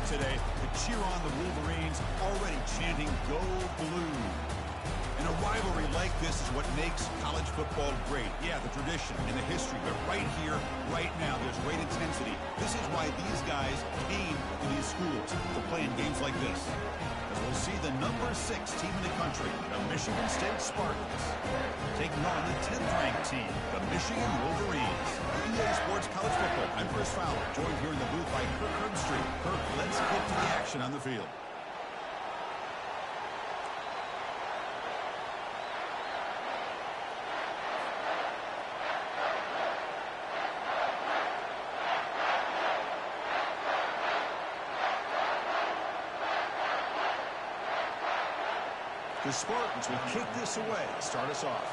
today to cheer on the Wolverines, already chanting "Go Blue." And a rivalry like this is what makes college football great. Yeah, the tradition and the history, but right here, right now, there's great intensity. This is why these guys came to these schools to play in games like this. As we'll see the number 6 team in the country, the Michigan State Spartans, taking on the 10th-ranked team, the Michigan Wolverines. EA Sports College Football. I'm Chris Fowler, joined here in the booth by Kirk Herbstreit. Kirk, let's get to the action on the field. The Spartans will kick this away to start us off.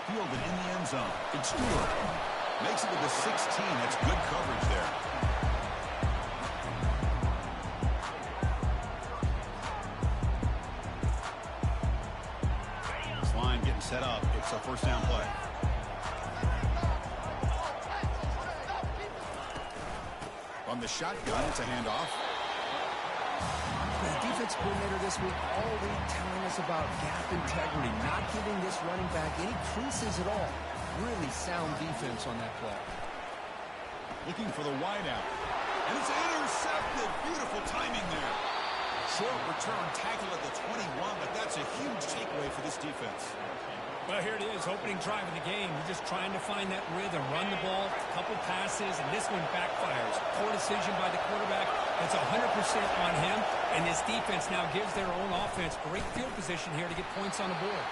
Fielded in the end zone. It's Stewart. Makes it to the 16. That's good coverage there. This line getting set up. It's a first down play. On the shotgun, it's a handoff. The defense coordinator this week already telling us about gap integrity, not giving this running back any creases at all. Really sound defense on that play. Looking for the wideout. And it's intercepted. Beautiful timing there. Short return tackle at the 21, but that's a huge takeaway for this defense. Well, here it is, opening drive of the game. You're just trying to find that rhythm, run the ball, a couple passes, and this one backfires. Poor decision by the quarterback. That's 100% on him, and this defense now gives their own offense great field position here to get points on the board.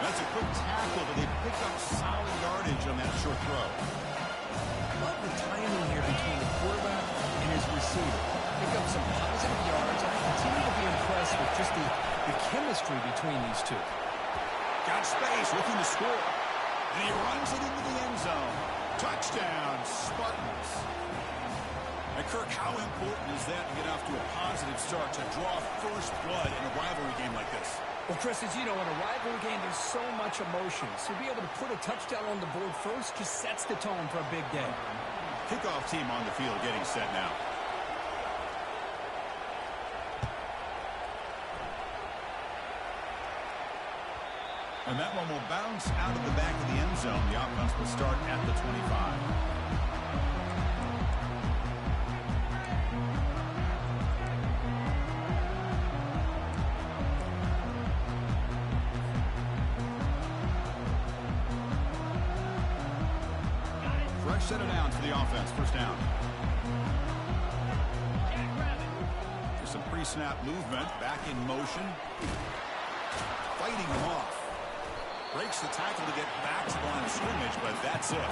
That's a quick tackle, but they pick up solid yardage on that short throw. Love the timing here between the quarterback and his receiver. Pick up some positive yards, and I continue to be impressed with just the chemistry between these two. Got space, looking to score. And he runs it into the end zone. Touchdown, Spartans. And Kirk, how important is that to get off to a positive start, to draw first blood in a rivalry game like this? Well, Chris, as you know, in a rivalry game, there's so much emotion. So to be able to put a touchdown on the board first just sets the tone for a big day. Kickoff team on the field getting set now. And that one will bounce out of the back of the end zone. The offense will start at the 25. Fresh set it down for the offense. First down. There's some pre-snap movement. Back in motion. Fighting them off. Breaks the tackle to get back to the line of scrimmage, but that's it.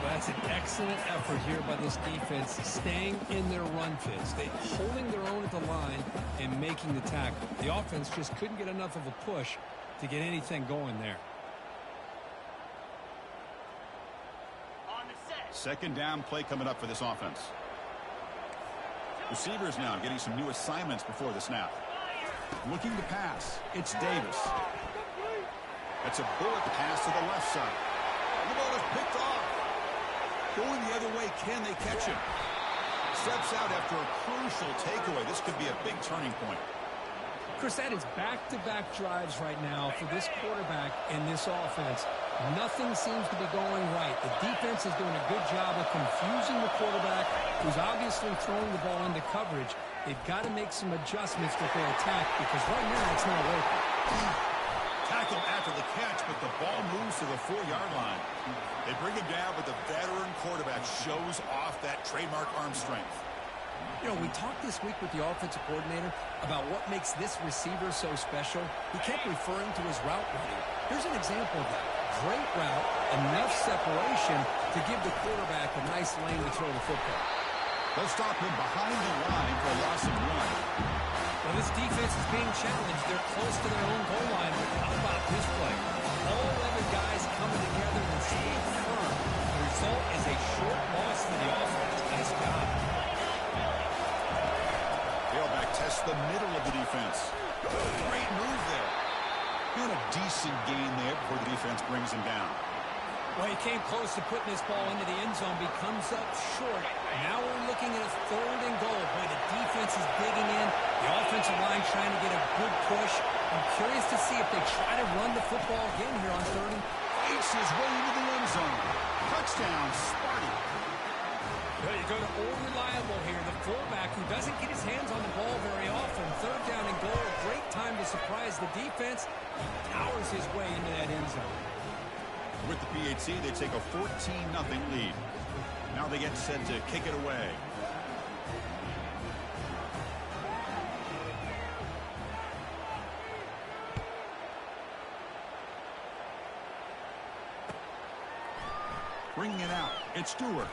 That's an excellent effort here by this defense, staying in their run fits. They holding their own at the line and making the tackle. The offense just couldn't get enough of a push to get anything going there. Second down play coming up for this offense. Receivers now getting some new assignments before the snap. Looking to pass. It's Davis. That's a bullet pass to the left side. The ball is picked off. Going the other way, can they catch him? Steps out after a crucial takeaway. This could be a big turning point. Chris, that is back-to-back drives right now for this quarterback and this offense. Nothing seems to be going right. The defense is doing a good job of confusing the quarterback, who's obviously throwing the ball into coverage. They've got to make some adjustments with their attack because right now it's not working. Tackled after the catch, but the ball moves to the 4-yard line. They bring him down, but the veteran quarterback shows off that trademark arm strength. You know, we talked this week with the offensive coordinator about what makes this receiver so special. He kept referring to his route running. Here's an example of that. Great route, enough separation to give the quarterback a nice lane to throw the football. They'll stop him behind the line for a loss of 1. Well, this defense is being challenged. They're close to their own goal line, but how about this play? All 11 guys coming together and staying firm. The result is a short loss for the offense. Nice job. Tailback tests the middle of the defense. Great decent gain there before the defense brings him down. Well, he came close to putting this ball into the end zone, but he comes up short. Now we're looking at a 3rd and goal. Boy, the defense is digging in. The offensive line trying to get a good push. I'm curious to see if they try to run the football again here on 3rd. Fights his way into the end zone. Touchdown, Sparty. Well, you go to old reliable here, the fullback who doesn't get his hands on the ball very often. 3rd down and goal. Great time to surprise the defense. Powers his way into that end zone. With the PAT, they take a 14-0 lead. Now they get set to kick it away. Bringing it out, it's Stewart.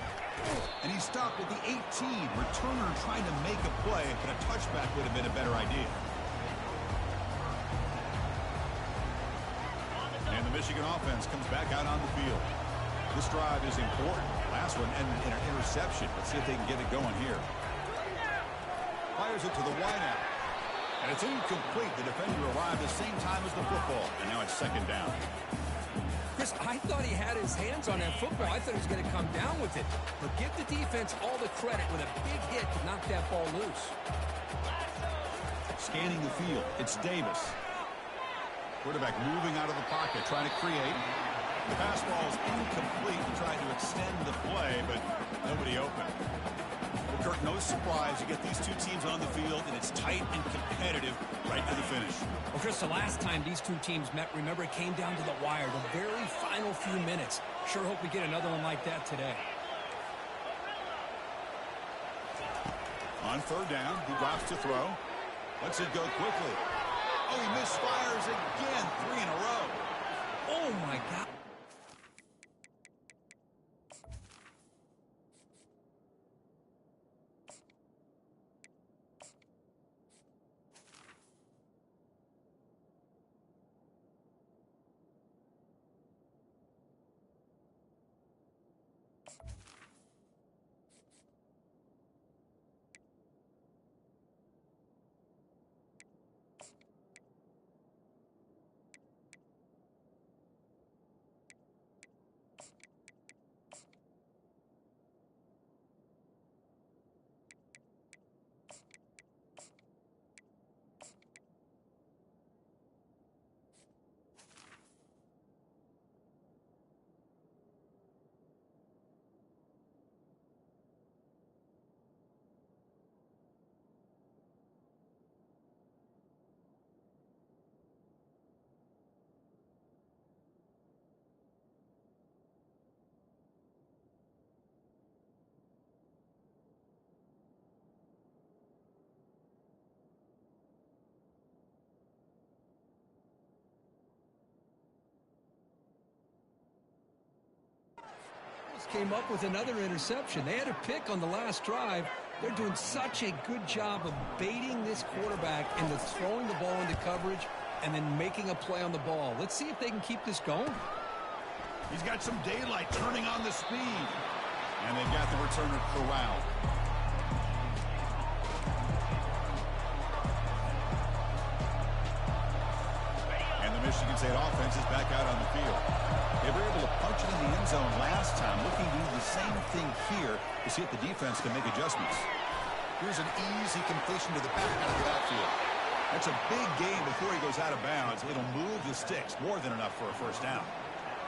And he stopped at the 18. Returner trying to make a play, but a touchback would have been a better idea. And the Michigan offense comes back out on the field. This drive is important. Last one ended in an interception. Let's see if they can get it going here. Fires it to the wideout. And it's incomplete. The defender arrived the same time as the football. And now it's 2nd down. Chris, I thought he had his hands on that football. I thought he was going to come down with it. But give the defense all the credit with a big hit to knock that ball loose. Scanning the field. It's Davis. Quarterback moving out of the pocket, trying to create. The pass ball is incomplete. Trying to extend the play, but nobody open. Well, Kirk, no surprise. You get these two teams on the field, and it's tight and competitive right to the finish. Well, Chris, the last time these two teams met, remember, it came down to the wire, the very final few minutes. Sure hope we get another one like that today. On 3rd down, he drops to throw. Lets it go quickly. Oh, he misfires again. 3 in a row. Oh, my God. Came up with another interception. They had a pick on the last drive. They're doing such a good job of baiting this quarterback into throwing the ball into coverage and then making a play on the ball. Let's see if they can keep this going. He's got some daylight turning on the speed. And they've got the returner corralled. And the Michigan State offense is back out on the field. They were able to punch it in the end zone last time, looking to do the same thing here to see if the defense can make adjustments. Here's an easy completion to the back out of the backfield. That's a big gain before he goes out of bounds. It'll move the sticks, more than enough for a 1st down.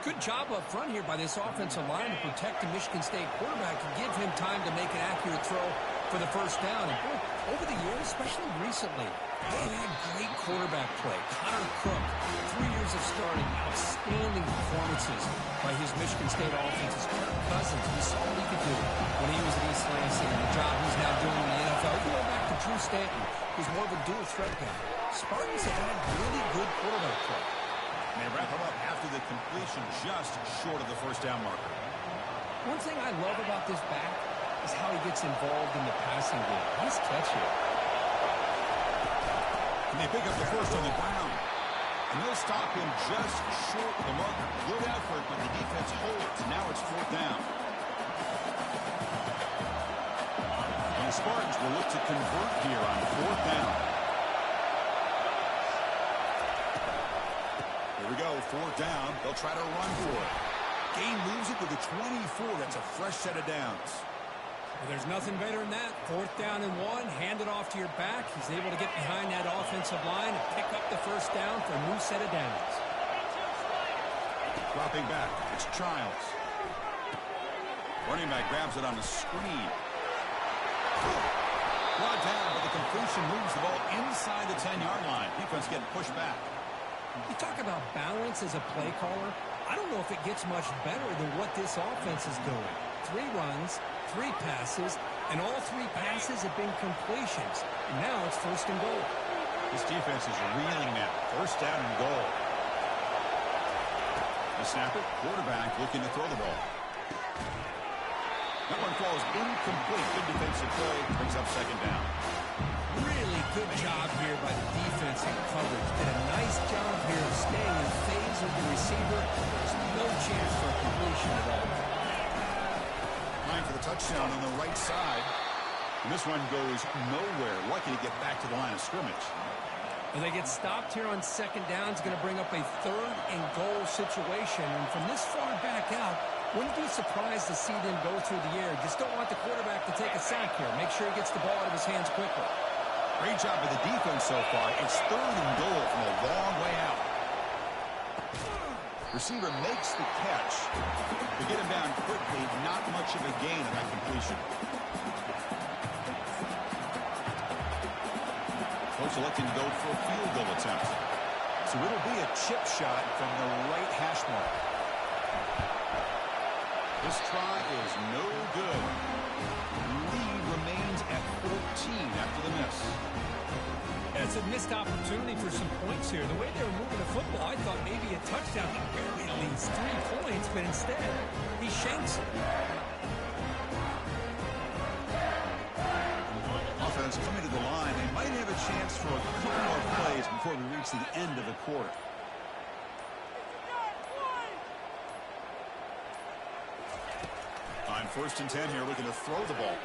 Good job up front here by this offensive line to protect the Michigan State quarterback and give him time to make an accurate throw for the 1st down. And boy, over the years, especially recently, they've had great quarterback play. Connor Cook, 3 years of starting, outstanding performances by his Michigan State offenses. Kirk Cousins, we saw what he could do when he was at East Lansing, and the job he's now doing in the NFL. You go back to Drew Stanton, who's more of a dual threat guy. Spartans have had really good quarterback play. And they wrap him up after the completion, just short of the 1st down marker. One thing I love about this back is how he gets involved in the passing game. Nice catch here. And they pick up the 1st on the ground. And they'll stop him just short of the marker. Good effort, but the defense holds. Now it's 4th down. And the Spartans will look to convert here on 4th down. Here we go, 4th down. They'll try to run for it. Gain moves it to the 24. That's a fresh set of downs. Well, there's nothing better than that. 4th down and 1. Hand it off to your back. He's able to get behind that offensive line and pick up the 1st down for a new set of downs. Dropping back. It's Childs. Running back grabs it on the screen. Brought down, but the completion moves the ball inside the 10-yard line. Defense getting pushed back. You talk about balance as a play caller. I don't know if it gets much better than what this offense is doing. 3 runs, 3 passes, and all 3 passes have been completions. And now it's 1st and goal. This defense is reeling now. 1st down and goal. The snapper, quarterback looking to throw the ball. That one falls incomplete. Good defensive play. Brings up 2nd down. Really good job here by the defense and coverage. Did a nice job here of staying in phase with the receiver. There's no chance for a completion at all. Line for the touchdown on the right side. And this one goes nowhere. Lucky to get back to the line of scrimmage. Well, they get stopped here on 2nd down. It's going to bring up a 3rd and goal situation. And from this far back out, wouldn't be surprised to see them go through the air. Just don't want the quarterback to take a sack here. Make sure he gets the ball out of his hands quickly. Great job by the defense so far. It's 3rd and goal from a long way out. Receiver makes the catch. To get him down quickly, not much of a gain on that completion. Coach electing to go for a field goal attempt. So it'll be a chip shot from the right hash mark. This try is no good. Lead remains at 14 after the miss. It's a missed opportunity for some points here. The way they were moving the football, I thought maybe a touchdown, barely at least 3 points, but instead, he shanks it. Offense coming to the line. They might have a chance for a couple more plays before we reach the end of the quarter. On 1st and 10 here, looking to throw the ball.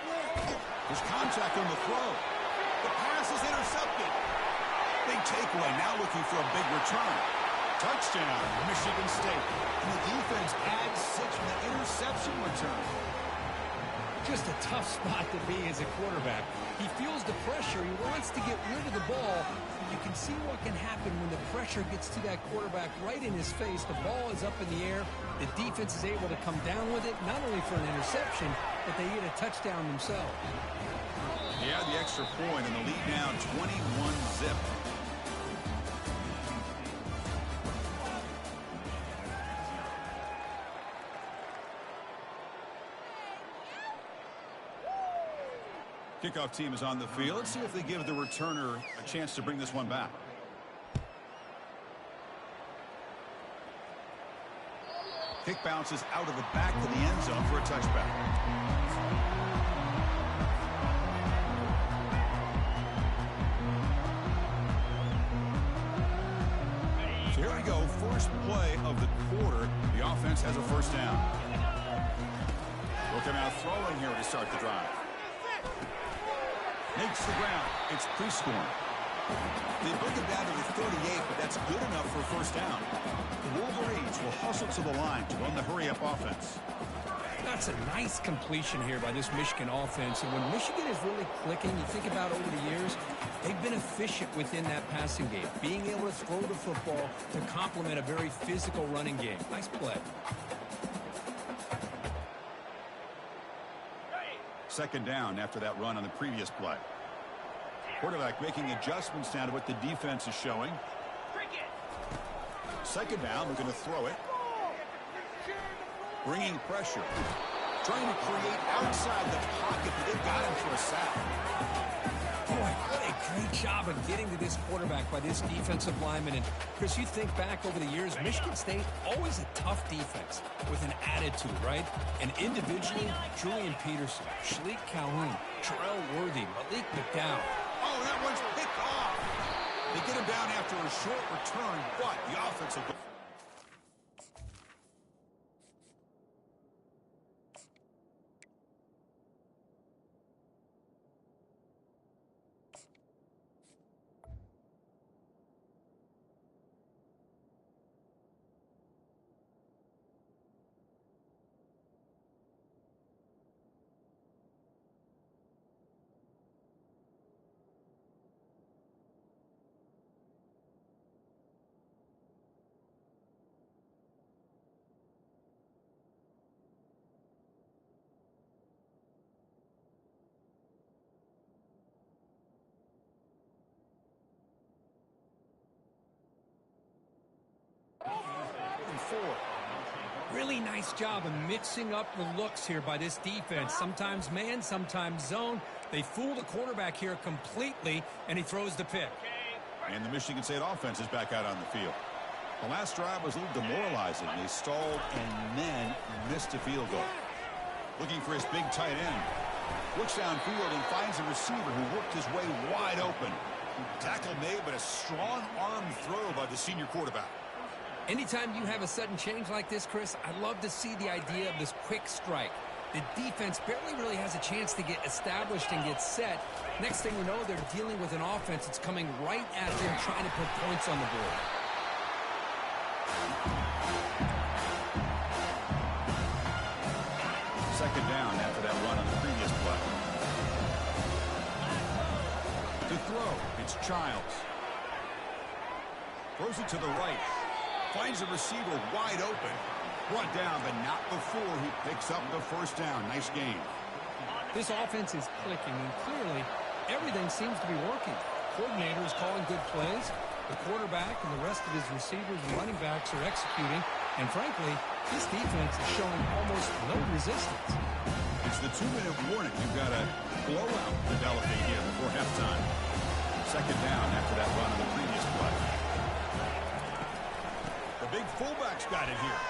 There's contact on the throw. The pass is intercepted. Big takeaway, now looking for a big return. Touchdown, Michigan State. And the defense adds 6 from the interception return. Just a tough spot to be as a quarterback. He feels the pressure. He wants to get rid of the ball. You can see what can happen when the pressure gets to that quarterback right in his face. The ball is up in the air. The defense is able to come down with it, not only for an interception, but they get a touchdown themselves. Yeah, the extra point, and the lead now 21-zip. Kickoff team is on the field. Let's see if they give the returner a chance to bring this one back. Kick bounces out of the back of the end zone for a touchback. So here we go. First play of the quarter. The offense has a 1st down. We'll come out throwing here to start the drive. Makes the ground. It's pre-scoring. They bring it down to the 38, but that's good enough for a 1st down. The Wolverines will hustle to the line to run the hurry-up offense. That's a nice completion here by this Michigan offense. And when Michigan is really clicking, you think about over the years, they've been efficient within that passing game, being able to throw the football to complement a very physical running game. Nice play. 2nd down after that run on the previous play. Quarterback making adjustments now to what the defense is showing. 2nd down, we're going to throw it. Bringing pressure. Trying to create outside the pocket, but they've got him for a sack. Boy, what a great job of getting to this quarterback by this defensive lineman. And, Chris, you think back over the years, Michigan State, always a tough defense with an attitude, right? And individually, Julian Peterson, Shalik Calhoun, Terrell Worthy, Malik McDowell. Oh, that one's picked off. They get him down after a short return, but the offensive... Really nice job of mixing up the looks here by this defense. Sometimes man, sometimes zone. They fool the quarterback here completely, and he throws the pick. And the Michigan State offense is back out on the field. The last drive was a little demoralizing. They stalled and then missed a field goal. Looking for his big tight end. Looks downfield and finds a receiver who worked his way wide open. Tackle made, but a strong arm throw by the senior quarterback. Anytime you have a sudden change like this, Chris, I love to see the idea of this quick strike. The defense barely really has a chance to get established and get set. Next thing you know, they're dealing with an offense that's coming right at them, trying to put points on the board. Second down after that run on the previous play. To throw, it's Childs. Throws it to the right. Finds a receiver wide open. Brought down, but not before he picks up the first down. Nice game. This offense is clicking, and clearly everything seems to be working. Coordinator is calling good plays. The quarterback and the rest of his receivers and running backs are executing. And frankly, this defense is showing almost no resistance. It's the 2-minute warning. You've got a blowout developing here before halftime. Second down after that run on the previous play. The big fullback's got it here.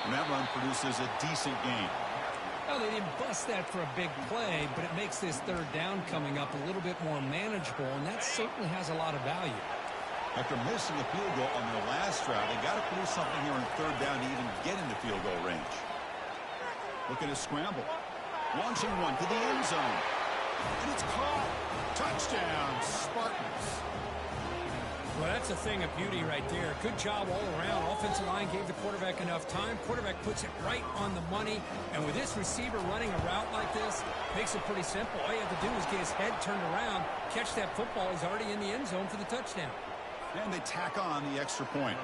And that run produces a decent gain. Well, they didn't bust that for a big play, but it makes this third down coming up a little bit more manageable, and that certainly has a lot of value. After missing a field goal on their last drive, they got to produce something here on third down to even get into field goal range. Look at his scramble. Launching one to the end zone. And it's caught. Touchdown, Spartans. Well, that's a thing of beauty right there. Good job all around. Offensive line gave the quarterback enough time. Quarterback puts it right on the money. And with this receiver running a route like this, makes it pretty simple. All you have to do is get his head turned around, catch that football. He's already in the end zone for the touchdown. And they tack on the extra point.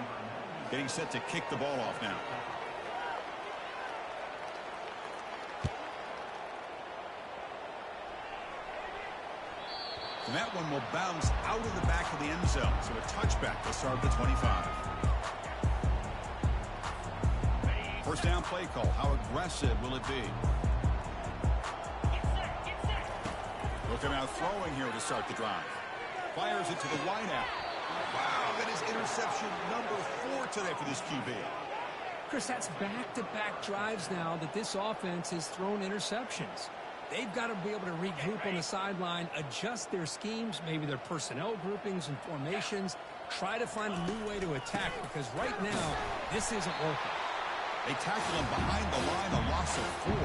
Getting set to kick the ball off now. And that one will bounce out of the back of the end zone. So a touchback to start the 25. First down play call. How aggressive will it be? Looking out throwing here to start the drive. Fires it to the wideout. Wow, that is interception number 4 today for this QB. Chris, that's back-to-back drives now that this offense has thrown interceptions. They've got to be able to regroup on the sideline, adjust their schemes, maybe their personnel groupings and formations, try to find a new way to attack, because right now, this isn't working. They tackle him behind the line, a loss of 4.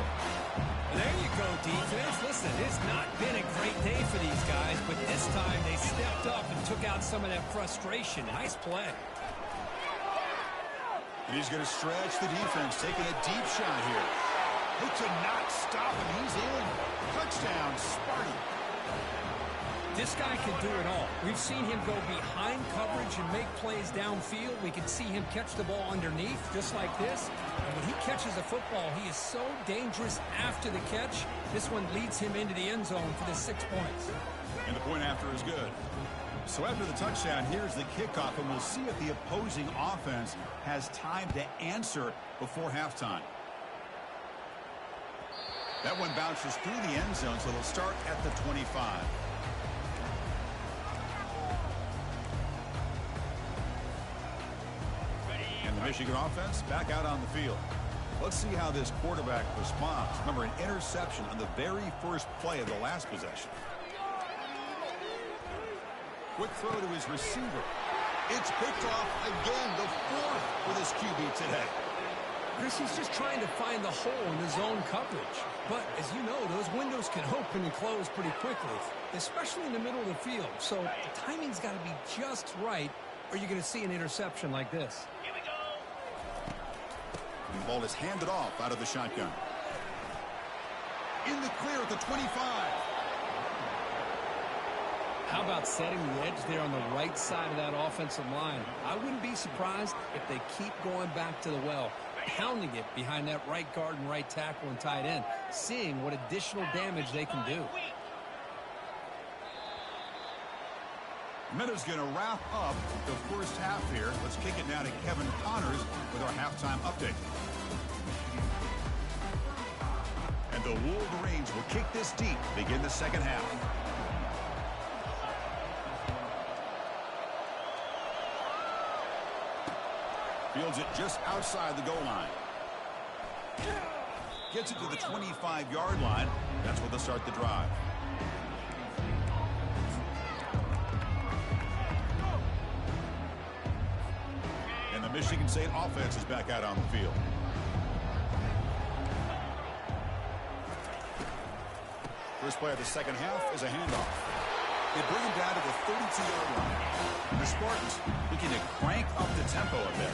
There you go, defense. Listen, it's not been a great day for these guys, but this time they stepped up and took out some of that frustration. Nice play. And he's going to stretch the defense, taking a deep shot here. They cannot stop him. He's in. Touchdown, Sparty. This guy can do it all. We've seen him go behind coverage and make plays downfield. We can see him catch the ball underneath, just like this. And when he catches a football, he is so dangerous after the catch. This one leads him into the end zone for the 6 points. And the point after is good. So after the touchdown, here's the kickoff, and we'll see if the opposing offense has time to answer before halftime. That one bounces through the end zone, so they'll start at the 25. And the Michigan offense back out on the field. Let's see how this quarterback responds. Remember, an interception on the very first play of the last possession. Quick throw to his receiver. It's picked off again, the 4th for this QB today. Chris, he's just trying to find the hole in the zone coverage. But as you know, those windows can open and close pretty quickly, especially in the middle of the field. So the timing's got to be just right, or you're going to see an interception like this. Here we go. And the ball is handed off out of the shotgun. In the clear at the 25. How about setting the edge there on the right side of that offensive line? I wouldn't be surprised if they keep going back to the well, pounding it behind that right guard and right tackle and tight end, seeing what additional damage they can do. Minutes going to wrap up the first half here. Let's kick it now to Kevin Connors with our halftime update. And the Wolverines will kick this deep to begin the second half. Fields it just outside the goal line. Gets it to the 25-yard line. That's where they'll start the drive. And the Michigan State offense is back out on the field. First play of the second half is a handoff. They bring him down to the 32-yard line. And the Spartans looking to crank up the tempo a bit.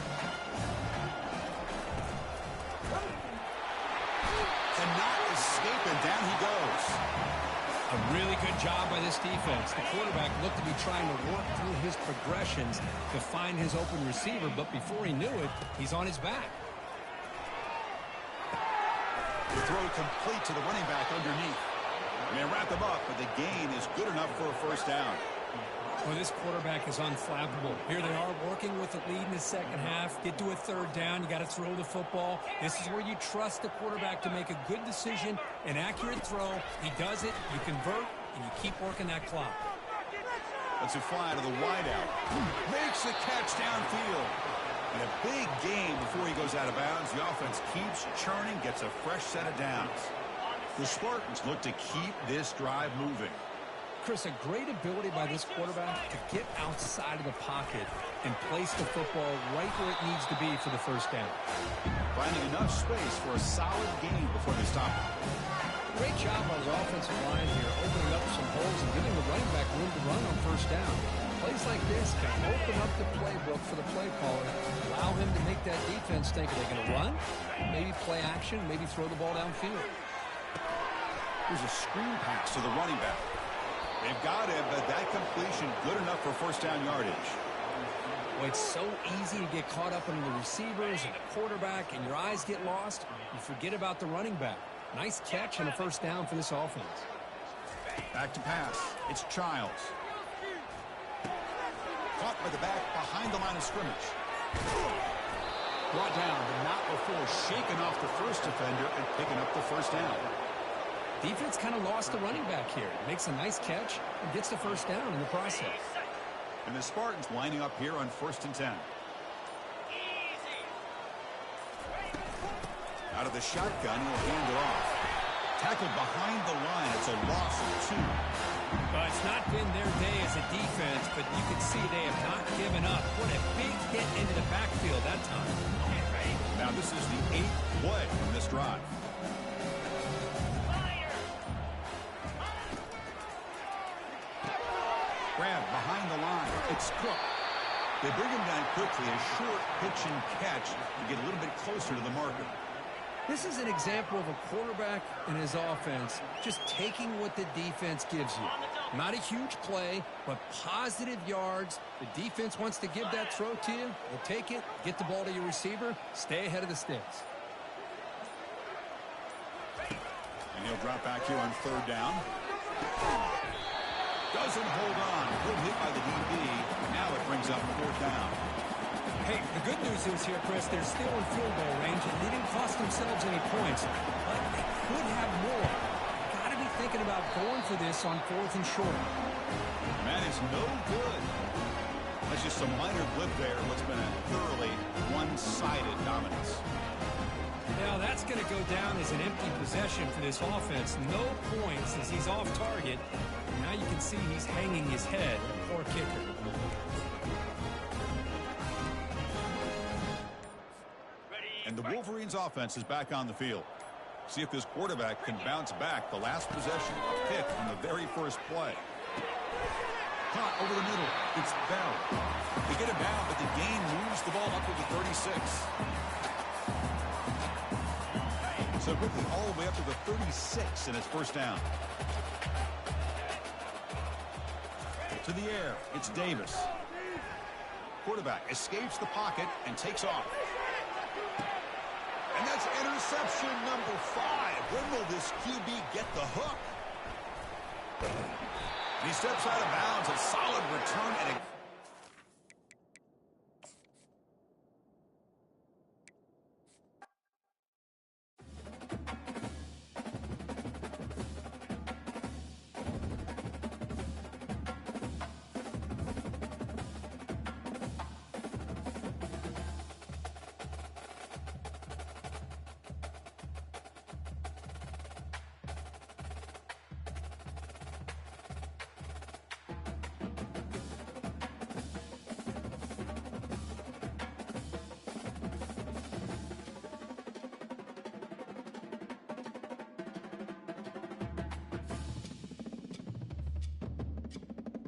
Cannot escape, and down he goes. A really good job by this defense. The quarterback looked to be trying to work through his progressions to find his open receiver, but before he knew it, he's on his back. The throw complete to the running back underneath. And they wrap him up, but the gain is good enough for a first down. Well, this quarterback is unflappable. Here they are working with the lead in the second half. Get to a third down. You got to throw the football. This is where you trust the quarterback to make a good decision, an accurate throw. He does it, you convert, and you keep working that clock. Let's a fly to the wideout. Makes the catch downfield. And a big gain before he goes out of bounds. The offense keeps churning, gets a fresh set of downs. The Spartans look to keep this drive moving. Chris, a great ability by this quarterback to get outside of the pocket and place the football right where it needs to be for the first down. Finding enough space for a solid gain before they stop him. Great job by the offensive line here, opening up some holes and giving the running back room to run on first down. Plays like this can open up the playbook for the play caller, allow him to make that defense think, are they going to run? Maybe play action, maybe throw the ball downfield. Here's a screen pass to the running back. They've got him, but that completion good enough for first down yardage. Well, it's so easy to get caught up in the receivers and the quarterback, and your eyes get lost. You forget about the running back. Nice catch and a first down for this offense. Back to pass. It's Childs. Caught by the back behind the line of scrimmage. Brought down, but not before shaking off the first defender and picking up the first down. Defense kind of lost the running back here. Makes a nice catch and gets the first down in the process. And the Spartans lining up here on 1st and 10. Out of the shotgun, he'll hand it off. Tackled behind the line. It's a loss of 2. Well, it's not been their day as a defense, but you can see they have not given up. What a big hit into the backfield that time. Now this is the 8th play from this drive. Grab behind the line. It's Cook. They bring him down quickly. A short pitch and catch to get a little bit closer to the marker. This is an example of a quarterback and his offense just taking what the defense gives you. Not a huge play, but positive yards. The defense wants to give that throw to you. You'll take it, get the ball to your receiver, stay ahead of the sticks. And he'll drop back here on 3rd down. Doesn't hold on. Good hit by the DB. Now it brings up 4th down. Hey, the good news is here, Chris, they're still in field goal range, and they didn't cost themselves any points. But they could have more. Got to be thinking about going for this on 4th and short. That is no good. That's just a minor blip there. What's been a thoroughly one-sided dominance. Now that's going to go down as an empty possession for this offense. No points as he's off target. Now you can see he's hanging his head. Poor kicker. And the Wolverines offense is back on the field. See if this quarterback can bounce back. The last possession, a pick on the very first play. Caught over the middle. It's Bell. They get him down, but the gain moves the ball up to the 36. So quickly all the way up to the 36, and it's first down. To the air, it's Davis. Quarterback escapes the pocket and takes off. And that's interception number 5. When will this QB get the hook? He steps out of bounds. A solid return and a